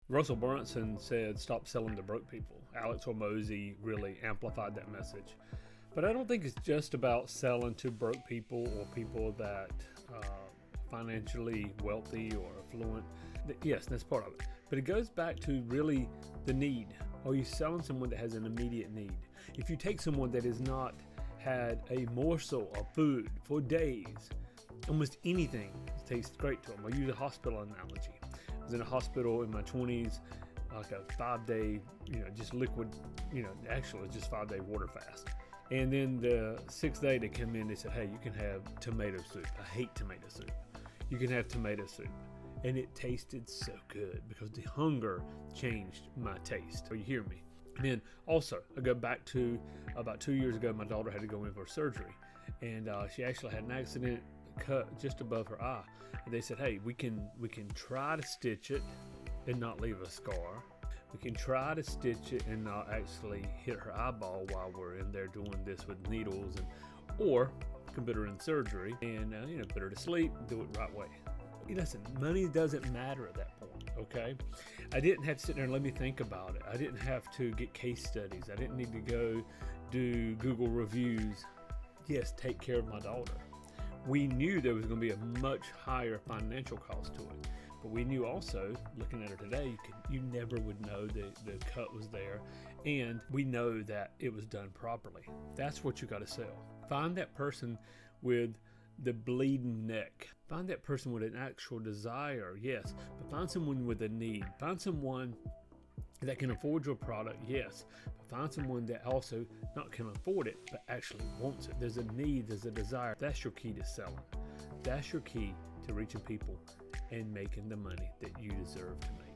Russell Brunson said, "Stop selling to broke people." Alex Hormozy really amplified that message. But I don't think it's just about selling to broke people or people that financially wealthy or affluent. Yes, that's part of it. But it goes back to really the need. Are you selling someone that has an immediate need? If you take someone that has not had a morsel of food for days, almost anything tastes great to them. I'll use a hospital analogy. I was in a hospital in my 20s, like a 5-day, just liquid, actually it was just 5-day water fast. And then the 6th day they come in, they said, "Hey, you can have tomato soup." I hate tomato soup. You can have tomato soup. And it tasted so good because the hunger changed my taste. So you hear me? And then also, I go back to about 2 years ago, my daughter had to go in for surgery. And she actually had an accident, cut just above her eye. And they said, "Hey, we can try to stitch it and not leave a scar. We can try to stitch it and not actually hit her eyeball while we're in there doing this with needles, or can put her in surgery and put her to sleep, do it right way." Listen, money doesn't matter at that point, okay? I didn't have to sit there and let me think about it. I didn't have to get case studies. I didn't need to go do Google reviews. Yes, take care of my daughter. We knew there was going to be a much higher financial cost to it. But we knew also, looking at her today, you never would know the cut was there. And we know that it was done properly. That's what you got to sell. Find that person with the bleeding neck. Find that person with an actual desire, yes. But find someone with a need. Find someone that can afford your product, yes. But find someone that also not can afford it, but actually wants it. There's a need, there's a desire. That's your key to selling. That's your key to reaching people and making the money that you deserve to make.